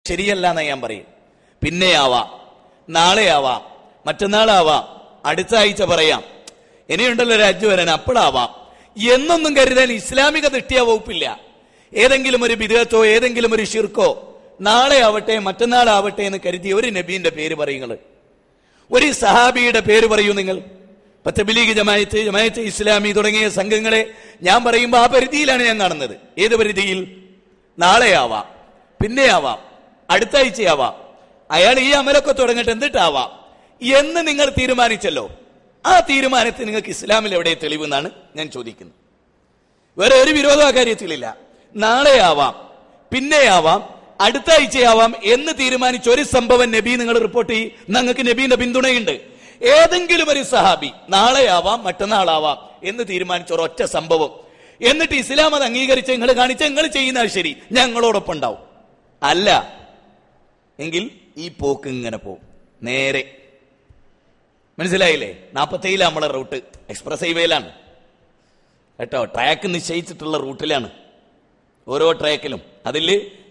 ശരിയല്ല എന്ന് ഞാൻ പറയും. പിന്നെ ആവാം, നാളെ ആവാം, മറ്റന്നാളാവാം, അടുത്ത ആഴ്ച പറയാം, ഇനിയുണ്ടല്ലോ ഒരു ഹജ്ജ് വരാൻ, അപ്പോഴാവാം എന്നൊന്നും കരുതാൻ ഇസ്ലാമിക ദൃഷ്ടിയ വകുപ്പില്ല. ഏതെങ്കിലും ഒരു ബിദ്അത്തോ ഏതെങ്കിലും ഒരു ശിർക്കോ നാളെ ആവട്ടെ മറ്റന്നാളാവട്ടെ എന്ന് കരുതി ഒരു നബീന്റെ പേര് പറയുങ്ങൾ, ഒരു സഹാബിയുടെ പേര് പറയൂ നിങ്ങൾ. തബ്ലീഗ് ജമാഅത്ത്, ജമാഅത്ത് ഇസ്ലാമി തുടങ്ങിയ സംഘങ്ങളെ ഞാൻ പറയുമ്പോൾ ആ പരിധിയിലാണ് ഞാൻ കാണുന്നത്. ഏത് പരിധിയിൽ? നാളെ ആവാം, പിന്നെ ആവാം, അടുത്ത ആഴ്ചയാവാം, അയാൾ ഈ അമലൊക്കെ തുടങ്ങട്ടെ എന്നിട്ടാവാം എന്ന് നിങ്ങൾ തീരുമാനിച്ചല്ലോ. ആ തീരുമാനത്തിന് നിങ്ങൾക്ക് ഇസ്ലാമിൽ എവിടെ തെളിവെന്നാണ് ഞാൻ ചോദിക്കുന്നത്. വേറെ ഒരു വിരോധ കാര്യത്തിലില്ല. നാളെ ആവാം, പിന്നെ ആവാം, അടുത്ത ആഴ്ചയാവാം എന്ന് തീരുമാനിച്ച ഒരു സംഭവം നബി നിങ്ങൾ റിപ്പോർട്ട് ചെയ്യും. നിങ്ങൾക്ക് നബീന്റെ പിന്തുണയുണ്ട്. ഏതെങ്കിലും ഒരു സഹാബി നാളെ ആവാം മറ്റന്നാളാവാം എന്ന് തീരുമാനിച്ച ഒരൊറ്റ സംഭവം, എന്നിട്ട് ഇസ്ലാം അത് അംഗീകരിച്ച് നിങ്ങൾ കാണിച്ച നിങ്ങൾ ചെയ്യുന്നത് ശരി, ഞങ്ങളോടൊപ്പം ഉണ്ടാവും. അല്ല എങ്കിൽ ഈ പോക്ക് ഇങ്ങനെ പോകും നേരെ. മനസ്സിലായില്ലേ? 47 നമ്മളെ റൂട്ട് എക്സ്പ്രസ് ഹൈവേയിലാണ് കേട്ടോ. ട്രാക്ക് നിശ്ചയിച്ചിട്ടുള്ള റൂട്ടിലാണ് ഓരോ ട്രാക്കിലും. അതിൽ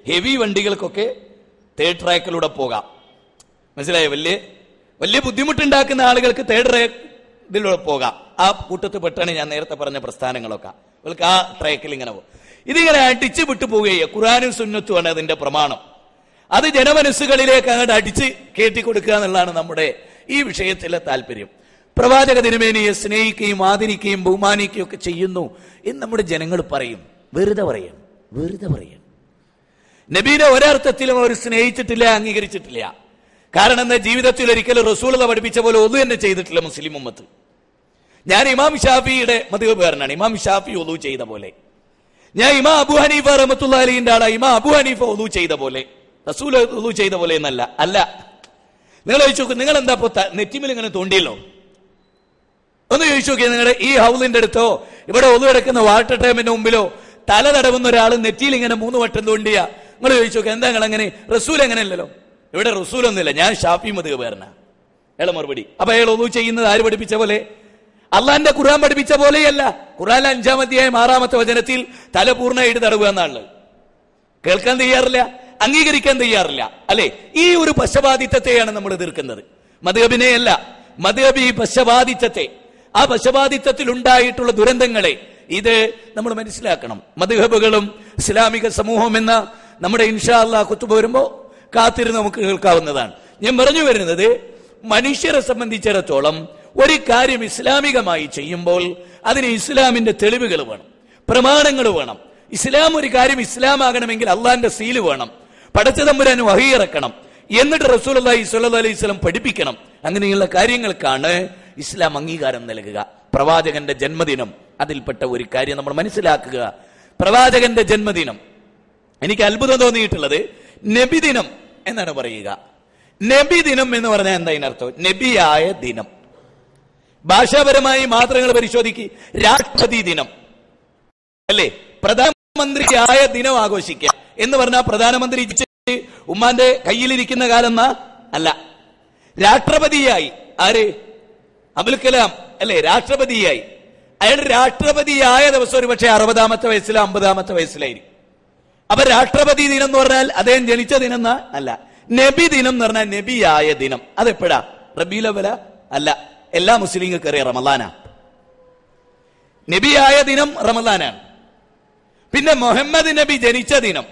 ഹെവി വണ്ടികൾക്കൊക്കെ 3rd ട്രാക്കിലൂടെ പോകാം. മനസ്സിലായോ? വലിയ ബുദ്ധിമുട്ടുണ്ടാക്കുന്ന ആളുകൾക്ക് 3rd ട്രാക്കിലൂടെ പോകാം. ആ കൂട്ടത്തിൽ പെട്ടാണ് ഞാൻ നേരത്തെ പറഞ്ഞ പ്രസ്ഥാനങ്ങളൊക്കെ. അവർക്ക് ആ ട്രാക്കിൽ ഇങ്ങനെ പോകും. ഇതിങ്ങനെ അടിച്ചു വിട്ടു പോവുകയോ ഖുർആനും സുന്നത്തുമാണ് അതിന്റെ പ്രമാണം. അത് ജനമനസ്സുകളിലേക്ക് അങ്ങോട്ട് അടിച്ച് കയറ്റിക്കൊടുക്കുക എന്നുള്ളതാണ് നമ്മുടെ ഈ വിഷയത്തിലെ താല്പര്യം. പ്രവാചക തിരുമേനിയെ സ്നേഹിക്കുകയും ആദരിക്കുകയും ബഹുമാനിക്കുകയും ഒക്കെ ചെയ്യുന്നു എന്ന് നമ്മുടെ ജനങ്ങൾ പറയും. വെറുതെ പറയും. നബീനെ ഒരർത്ഥത്തിലും അവർ സ്നേഹിച്ചിട്ടില്ല, അംഗീകരിച്ചിട്ടില്ല. കാരണം എന്താ? ജീവിതത്തിൽ ഒരിക്കലും റസൂലുള്ളാഹി പഠിപ്പിച്ച പോലെ ഒതു തന്നെ ചെയ്തിട്ടില്ല മുസ്ലിം ഉമ്മത്ത്. ഞാൻ ഇമാം ഷാഫിയുടെ മദ്ഹബുകാരനാണ്. ഇമാം ഷാഫി ഒതു ചെയ്ത പോലെ. ഞാൻ ഇമാം അബൂ ഹനീഫ റഹ്മത്തുള്ളാഹി അലൈഹിന്റെ ആളാണ്. ഇമാം അബൂ ഹനീഫ ഒതു ചെയ്ത പോലെ, റസൂൽ ഒതു ചെയ്ത പോലെ എന്നല്ല. അല്ല, നിങ്ങൾ ചോദിച്ചു നോക്കും, നിങ്ങൾ എന്താ നെറ്റിമിൽ ഇങ്ങനെ തോണ്ടിയല്ലോ? ഒന്ന് ചോദിച്ചു നോക്കിയാൽ നിങ്ങളുടെ ഈ ഹൗലിന്റെ അടുത്തോ ഇവിടെ ഒതു കിടക്കുന്ന വാട്ടർ ടാപ്പിന്റെ മുമ്പിലോ തല തടവുന്ന ഒരാൾ നെറ്റിയിൽ ഇങ്ങനെ 3 വട്ടം തോണ്ടിയ നിങ്ങൾ ചോദിച്ചു നോക്കുക, എന്താ നിങ്ങൾ അങ്ങനെ? റസൂൽ അങ്ങനെ അല്ലല്ലോ. ഇവിടെ റസൂലൊന്നുമില്ല, ഞാൻ ഷാഫി മദ്ഹബുകാരനാ. അയാളെ മറുപടി. അപ്പൊ അയാൾ ഒതു ചെയ്യുന്നത് ആര് പഠിപ്പിച്ച പോലെ? അള്ളാന്റെ ഖുർആൻ പഠിപ്പിച്ച പോലെയല്ല. ഖുർആൻ 5-ാം അധ്യായം 6-ാമത്തെ വചനത്തിൽ തല പൂർണ്ണമായിട്ട് തടവുക എന്നാണ്. കേൾക്കാൻ തയ്യാറില്ല, അംഗീകരിക്കാൻ തയ്യാറില്ല. അല്ലെ? ഈ ഒരു പക്ഷപാതിത്വത്തെയാണ് നമ്മൾ എതിർക്കുന്നത്, മദ്ഹബിനെ അല്ല. മദ്ഹബ് ഈ പക്ഷപാതിത്വത്തെ, ആ പക്ഷപാതിത്വത്തിൽ ഉണ്ടായിട്ടുള്ള ദുരന്തങ്ങളെ ഇത് നമ്മൾ മനസ്സിലാക്കണം. മദ്ഹബുകളും ഇസ്ലാമിക സമൂഹം എന്ന നമ്മുടെ ഇൻഷാ അല്ലാഹ് ഖുതുബ വരുമ്പോ കാത്തിരുന്ന് നമുക്ക് കേൾക്കാവുന്നതാണ്. ഞാൻ പറഞ്ഞു വരുന്നത്, മനുഷ്യരെ സംബന്ധിച്ചിടത്തോളം ഒരു കാര്യം ഇസ്ലാമികമായി ചെയ്യുമ്പോൾ അതിന് ഇസ്ലാമിന്റെ തെളിവുകൾ വേണം, പ്രമാണങ്ങൾ വേണം. ഇസ്ലാം ഒരു കാര്യം ഇസ്ലാമാകണമെങ്കിൽ അള്ളാന്റെ സീല് വേണം, പടച്ച തമ്പുരാൻ വഹി ഇറക്കണം, എന്നിട്ട് റസൂലുള്ളാഹി സ്വല്ലല്ലാഹു അലൈഹി വസല്ലം പഠിപ്പിക്കണം. അങ്ങനെയുള്ള കാര്യങ്ങൾക്കാണ് ഇസ്ലാം അംഗീകാരം നൽകുക. പ്രവാചകന്റെ ജന്മദിനം അതിൽപ്പെട്ട ഒരു കാര്യം നമ്മൾ മനസ്സിലാക്കുക. പ്രവാചകന്റെ ജന്മദിനം, എനിക്ക് അത്ഭുതം തോന്നിയിട്ടുള്ളത് നബിദിനം എന്നാണ് പറയുക. നബിദിനം എന്ന് പറഞ്ഞാൽ എന്താ ഇതിനർത്ഥം? നബിയായ ദിനം. ഭാഷാപരമായി മാത്രങ്ങൾ പരിശോധിക്കുക. രാഷ്ട്രപതി ദിനം അല്ലേ? പ്രധാനമന്ത്രിയായ ദിനം ആഘോഷിക്കുക എന്ന് പറഞ്ഞാൽ പ്രധാനമന്ത്രി ഉമ്മാന്റെ കയ്യിലിരിക്കുന്ന കാലം അല്ല. രാഷ്ട്രപതിയായി ആര്? അബുൽ കലാം അല്ലെ? രാഷ്ട്രപതിയായി. അയാൾ രാഷ്ട്രപതിയായ ദിവസം ഒരു പക്ഷേ 60-ാമത്തെ വയസ്സിലോ 50-ാമത്തെ വയസ്സിലായിരിക്കും. അപ്പൊ രാഷ്ട്രപതി ദിനം എന്ന് പറഞ്ഞാൽ അദ്ദേഹം ജനിച്ച ദിനം അല്ല. നബി ദിനം എന്ന് പറഞ്ഞാൽ നബിയായ ദിനം. അതെപ്പോഴാ? റബീഉൽ അവ്വല അല്ല, എല്ലാ മുസ്ലിങ്ങൾക്ക് അറിയാം റമളാനാ. നബിയായ ദിനം റമളാനാണ്. പിന്നെ മുഹമ്മദ് നബി ജനിച്ച ദിനം,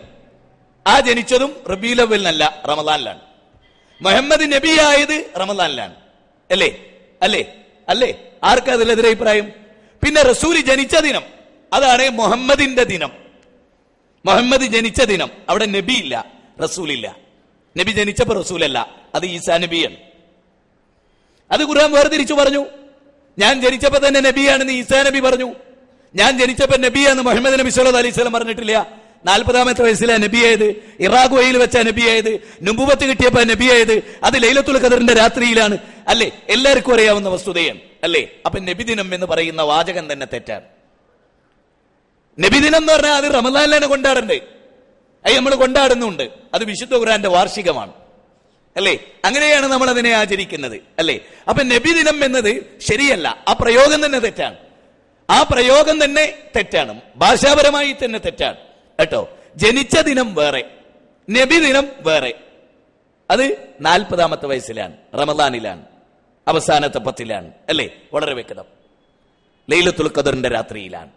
ആ ജനിച്ചതും റബീഉൽ അവ്വലിനല്ല, റമളാനിലാണ്. മുഹമ്മദ് നബിയായത് റമളാനിലാണ്. അല്ലേ? അല്ലേ? അല്ലേ? ആർക്കാ അതിലെതിരെ അഭിപ്രായം? പിന്നെ റസൂൽ ജനിച്ച ദിനം, അതാണ് മുഹമ്മദിന്റെ ദിനം. മുഹമ്മദ് ജനിച്ച ദിനം, അവിടെ നബി ഇല്ല, റസൂലില്ല. നബി ജനിച്ചപ്പോ റസൂലല്ല, അത് ഈസാ നബിയാണ്. അത് ഖുർആൻ വേർതിരിച്ചു പറഞ്ഞു. ഞാൻ ജനിച്ചപ്പോ തന്നെ നബിയാണെന്ന് ഈസാ നബി പറഞ്ഞു. ഞാൻ ജനിച്ചപ്പോ നബിയാന്ന് മുഹമ്മദ് നബി സല്ലല്ലാഹു അലൈഹി വസല്ലം പറഞ്ഞിട്ടില്ല. 40-ാമത്തെ വയസ്സിലാണ് നബിയായത്, ഇറാഖ് വഴിയിൽ വെച്ചാ നബിയായത്, നുബുവത്ത് കിട്ടിയപ്പോ നബിയായത്, അത് ലൈലത്തുൽ ഖദറിന്റെ രാത്രിയിലാണ്. അല്ലേ? എല്ലാവർക്കും അറിയാവുന്ന വസ്തുതയാണ്. അല്ലേ? അപ്പൊ നബിദിനം എന്ന് പറയുന്ന വാചകം തന്നെ തെറ്റാണ്. നബിദിനം എന്ന് പറഞ്ഞാൽ അത് റമളാനിലാണ് കൊണ്ടാടണ്ടേ. അത് നമ്മൾ കൊണ്ടാടുന്നുണ്ട്. അത് വിശുദ്ധ ഖുർആന്റെ വാർഷികമാണ്. അല്ലേ? അങ്ങനെയാണ് നമ്മൾ അതിനെ ആചരിക്കുന്നത്. അല്ലേ? അപ്പൊ നബിദിനം എന്നത് ശരിയല്ല. ആ പ്രയോഗം തന്നെ തെറ്റാണ്. ആ പ്രയോഗം തന്നെ തെറ്റാണ്. ഭാഷാപരമായി തന്നെ തെറ്റാണ് കേട്ടോ. ജനിച്ച ദിനം വേറെ, നബിദിനം വേറെ. അത് 40ാമത്തെ വയസ്സിലാണ്, റമദാനിലാണ്, അവസാനത്തെ 10ലാണ്, അല്ലേ? വളരെ വ്യക്തം. ലൈലത്തുൽ ഖദറിന്റെ രാത്രിയിലാണ്.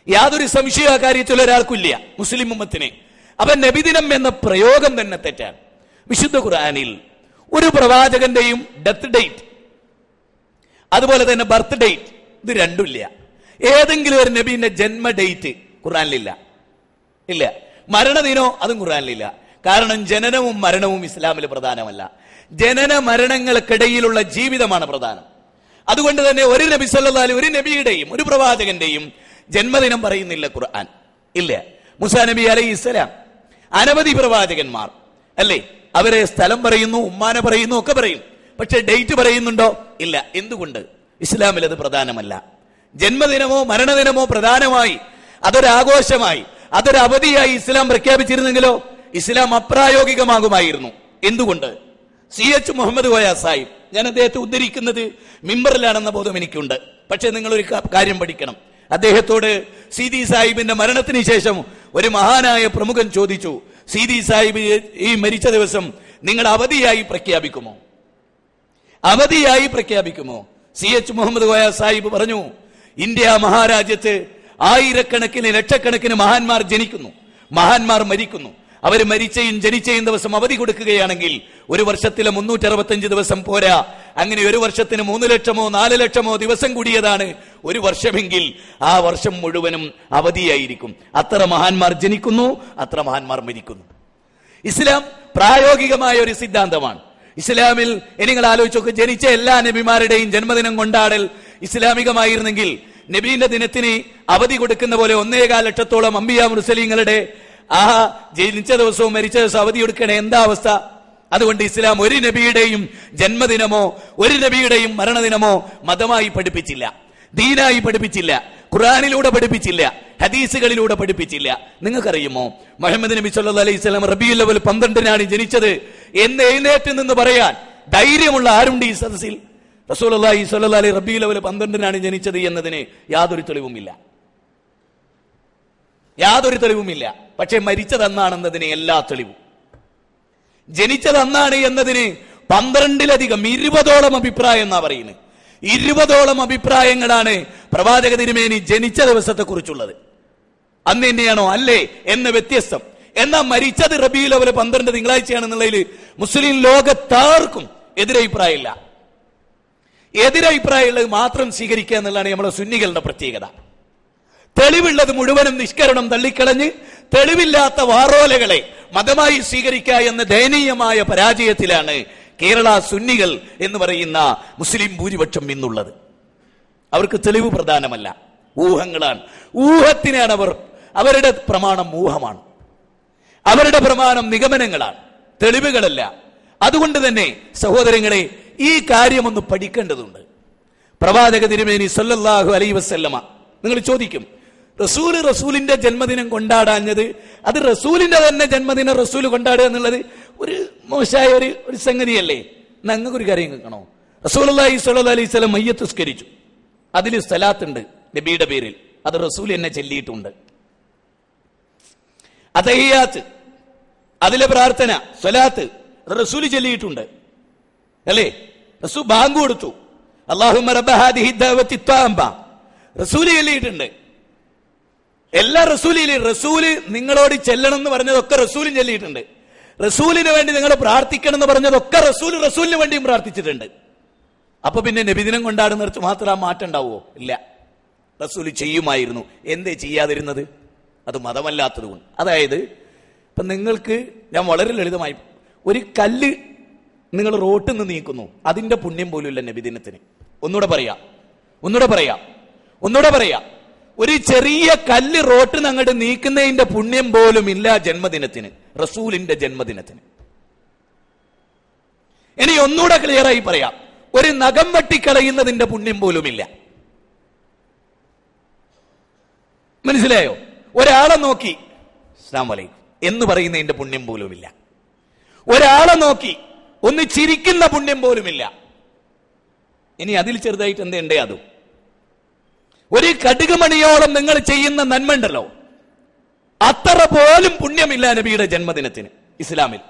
യാതൊരു സംശയ കാര്യത്തിൽ ഒരാൾക്കില്ല മുസ്ലിം ഉമ്മത്തിന്. അപ്പൊ നബിദിനം എന്ന പ്രയോഗം തന്നെ തെറ്റാണ്. വിശുദ്ധ ഖുർആനിൽ ഒരു പ്രവാചകന്റെയും ഡെത്ത് ഡേറ്റ്, അതുപോലെ തന്നെ ബർത്ത് ഡേറ്റ്, ഇത് രണ്ടുമില്ല. ഏതെങ്കിലും ഒരു നബീന്റെ ജന്മ ഡേറ്റ് ഖുർആനിലില്ല, ഇല്ല. മരണദിനോ അതും ഖുർആനിലില്ല. കാരണം ജനനവും മരണവും ഇസ്ലാമിൽ പ്രധാനമല്ല. ജനന മരണങ്ങൾക്കിടയിലുള്ള ജീവിതമാണ് പ്രധാനം. അതുകൊണ്ട് തന്നെ ഒരു നബി സല്ലല്ലാഹു അലൈഹി, ഒരു നബിയുടെയും ഒരു പ്രവാചകന്റെയും ജന്മദിനം പറയുന്നില്ല ഖുർആൻ, ഇല്ല. മൂസാ നബി അലൈഹിസ്സലാം, അനവധി പ്രവാചകന്മാർ, അല്ലേ? അവരെ സ്ഥലം പറയുന്നു, ഉമ്മാനെ പറയുന്നു, ഒക്കെ പറയും. പക്ഷെ ഡേറ്റ് പറയുന്നുണ്ടോ? ഇല്ല. എന്തുകൊണ്ട്? ഇസ്ലാമിൽ അത് പ്രധാനമല്ല. ജന്മദിനമോ മരണദിനമോ പ്രധാനമായി, അതൊരാഘോഷമായി, അതൊരു അവധിയായി ഇസ്ലാം പ്രഖ്യാപിച്ചിരുന്നെങ്കിലോ ഇസ്ലാം അപ്രായോഗികമാകുമായിരുന്നു. എന്തുകൊണ്ട്? CH മുഹമ്മദ് കോയ സാഹിബ്, ഞാൻ അദ്ദേഹത്തെ ഉദ്ധരിക്കുന്നത് മിമ്പറിലാണെന്ന ബോധം എനിക്കുണ്ട്. പക്ഷെ നിങ്ങളൊരു കാര്യം പഠിക്കണം. അദ്ദേഹത്തോട് സീതി സാഹിബിന്റെ മരണത്തിന് ശേഷം ഒരു മഹാനായ പ്രമുഖൻ ചോദിച്ചു, സീതി സാഹിബ് ഈ മരിച്ച ദിവസം നിങ്ങൾ അവധിയായി പ്രഖ്യാപിക്കുമോ? അവധിയായി പ്രഖ്യാപിക്കുമോ? CH മുഹമ്മദ് കോയ സാഹിബ് പറഞ്ഞു, ഇന്ത്യ മഹാരാജ്യത്ത് ആയിരക്കണക്കിന് ലക്ഷക്കണക്കിന് മഹാന്മാർ ജനിക്കുന്നു, മഹാന്മാർ മരിക്കുന്നു. അവർ മരിച്ചയും ജനിച്ചയും ദിവസം അവധി കൊടുക്കുകയാണെങ്കിൽ ഒരു വർഷത്തിലെ 365 ദിവസം പോരാ. അങ്ങനെ ഒരു വർഷത്തിന് 3 ലക്ഷമോ 4 ലക്ഷമോ ദിവസം കൂടിയതാണ് ഒരു വർഷമെങ്കിൽ ആ വർഷം മുഴുവനും അവധിയായിരിക്കും. അത്ര മഹാന്മാർ ജനിക്കുന്നു, അത്ര മഹാന്മാർ മരിക്കുന്നു. ഇസ്ലാം പ്രായോഗികമായ ഒരു സിദ്ധാന്തമാണ്. ഇസ്ലാമിൽ നിങ്ങൾ ആലോചിച്ച് നോക്ക്, ജനിച്ച എല്ലാ നബിമാരുടെയും ജന്മദിനം കൊണ്ടാടൽ ഇസ്ലാമികമായിരുന്നെങ്കിൽ നബീന്റെ ദിനത്തിന് അവധി കൊടുക്കുന്ന പോലെ 1.25 ലക്ഷത്തോളം അമ്പിയ മുർസലീങ്ങളുടെ ആ ജനിച്ച ദിവസവും മരിച്ച ദിവസവും അവധി കൊടുക്കണേ, എന്താ അവസ്ഥ? അതുകൊണ്ട് ഇസ്ലാം ഒരു നബിയുടെയും ജന്മദിനമോ ഒരു നബിയുടെയും മരണദിനമോ മതമായി പഠിപ്പിച്ചില്ല, ദീനായി പഠിപ്പിച്ചില്ല, ഖുർആനിലൂടെ പഠിപ്പിച്ചില്ല, ഹദീസുകളിലൂടെ പഠിപ്പിച്ചില്ല. നിങ്ങൾക്കറിയുമോ മുഹമ്മദ് നബി സല്ലല്ലാഹു അലൈഹി വസല്ലം റബീഉൽ അവ്വൽ 12-നാണ് ജനിച്ചത് എന്ന് എഴുന്നേറ്റ് നിന്ന് പറയാൻ ധൈര്യമുള്ള ആരുണ്ട് ഈ സദസ്സിൽ? റസൂലുള്ളാഹി സ്വല്ലല്ലാഹു അലൈഹി റബീഉൽ അവ്വൽ 12-നാണ് ജനിച്ചത് എന്നതിന് യാതൊരു തെളിവുമില്ല, യാതൊരു തെളിവുമില്ല. പക്ഷെ മരിച്ചതെന്നാണെന്നതിന് എല്ലാ തെളിവും. ജനിച്ചതെന്നാണ് എന്നതിന് 12-ലധികം 20ഓളം അഭിപ്രായം എന്നാ പറയുന്നത്. 20ഓളം അഭിപ്രായങ്ങളാണ് പ്രവാചക തിരുമേനി ജനിച്ച ദിവസത്തെ കുറിച്ചുള്ളത്. അന്ന് തന്നെയാണോ അല്ലേ എന്ന് വ്യത്യസ്തം. എന്നാൽ മരിച്ചത് റബീഉൽ അവ്വൽ 12 തിങ്കളാഴ്ചയാണെന്നുള്ളതിൽ മുസ്ലിം ലോകത്താർക്കും എതിരഭിപ്രായമില്ല. എതിരഭിപ്രായമുള്ളത് മാത്രം സ്വീകരിക്കുക എന്നുള്ളതാണ് നമ്മുടെ സുന്നികളുടെ പ്രത്യേകത. തെളിവുള്ളത് മുഴുവനും നിഷ്കരണം തള്ളിക്കളഞ്ഞ് തെളിവില്ലാത്ത വാറോലകളെ മതമായി സ്വീകരിക്കുക എന്ന ദയനീയമായ പരാജയത്തിലാണ് കേരള സുന്നികൾ എന്ന് പറയുന്ന മുസ്ലിം ഭൂരിപക്ഷം ഇന്നുള്ളത്. അവർക്ക് തെളിവ് പ്രധാനമല്ല, ഊഹങ്ങളാണ്. ഊഹത്തിനാണ് അവരുടെ പ്രമാണം ഊഹമാണ്, അവരുടെ പ്രമാണം നിഗമനങ്ങളാണ്, തെളിവുകളല്ല. അതുകൊണ്ട് തന്നെ സഹോദരങ്ങളെ, ഈ കാര്യമൊന്ന് പഠിക്കേണ്ടതുണ്ട്. പ്രവാചക തിരുമേനി സല്ലല്ലാഹു അലൈഹി വസല്ലമ, നിങ്ങൾ ചോദിക്കും, റസൂലിന്റെ ജന്മദിനം കൊണ്ടാടാഞ്ഞത്, അത് റസൂലിന്റെ തന്നെ ജന്മദിനം റസൂൽ കൊണ്ടാടുക എന്നുള്ളത് ഒരു മോശമായ ഒരു സംഗതിയല്ലേ? ഞങ്ങൾക്കൊരു കാര്യം കേൾക്കണോ? റസൂലുള്ളാഹി സ്വല്ലല്ലാഹു അലൈഹി വസല്ലം മയ്യത്ത് നിസ്കരിച്ചു, അതിൽ സലാത്തുണ്ട് നബിയുടെ പേരിൽ, അത് റസൂൽ എന്നെ ചൊല്ലിയിട്ടുണ്ട്. അതഹിയാത്ത്, അതിലെ പ്രാർത്ഥന സ്വലാത്ത് റസൂൽ ചൊല്ലിയിട്ടുണ്ട്, അല്ലേ? റസൂൽ ബാങ്ക് കൊടുത്തു, അല്ലാഹുമ്മ റബ്ബ ഹാദിഹി ദഅവത്തി തഅമ്മ, റസൂൽ ചൊല്ലിയിട്ടുണ്ട്. എല്ലാ റസൂല് നിങ്ങളോട് ചെല്ലണം എന്ന് പറഞ്ഞതൊക്കെ റസൂലും ചൊല്ലിയിട്ടുണ്ട്. റസൂലിന് വേണ്ടി നിങ്ങൾ പ്രാർത്ഥിക്കണം എന്ന് പറഞ്ഞതൊക്കെ റസൂലിന് വേണ്ടിയും പ്രാർത്ഥിച്ചിട്ടുണ്ട്. അപ്പൊ പിന്നെ നബിദിനം കൊണ്ടാടുന്നിടത്ത് മാത്രം ആ മാറ്റം ഉണ്ടാവുമോ? ഇല്ല, റസൂൽ ചെയ്യുമായിരുന്നു. എന്തേ ചെയ്യാതിരുന്നത്? അത് മതമല്ലാത്തത് കൊണ്ട്. അതായത് ഇപ്പൊ നിങ്ങൾക്ക് ഞാൻ വളരെ ലളിതമായി, ഒരു കല്ല് നിങ്ങൾ റോട്ടിൽ നിന്ന് നീക്കുന്നു, അതിന്റെ പുണ്യം പോലും ഇല്ല നബിദിനത്തിന്. ഒന്നുകൂടെ പറയാം, ഒരു ചെറിയ കല്ല് റോട്ടിൽ നിന്ന് അങ്ങോട്ട് നീക്കുന്നതിന്റെ പുണ്യം പോലും ഇല്ല ജന്മദിനത്തിന്, റസൂലിന്റെ ജന്മദിനത്തിന്. ഇനി ഒന്നുകൂടെ ക്ലിയറായി പറയാം, ഒരു നഖം വെട്ടിക്കളയുന്നതിന്റെ പുണ്യം പോലുമില്ല. മനസ്സിലായോ? ഒരാളെ നോക്കി അസ്സലാമു അലൈക്കും എന്ന് പറയുന്നതിന്റെ പുണ്യം പോലുമില്ല. ഒരാളെ നോക്കി ഒന്ന് ചിരിക്കുന്ന പുണ്യം പോലുമില്ല. ഇനി അതിൽ ചെറുതായിട്ട് എന്തേ അതും ഒരു കടുകുമണിയോളം നിങ്ങൾ ചെയ്യുന്ന നന്മ ഉണ്ടല്ലോ, അത്ര പോലും പുണ്യമില്ല നബിയുടെ ജന്മദിനത്തിന്. ഇസ്ലാമിൽ.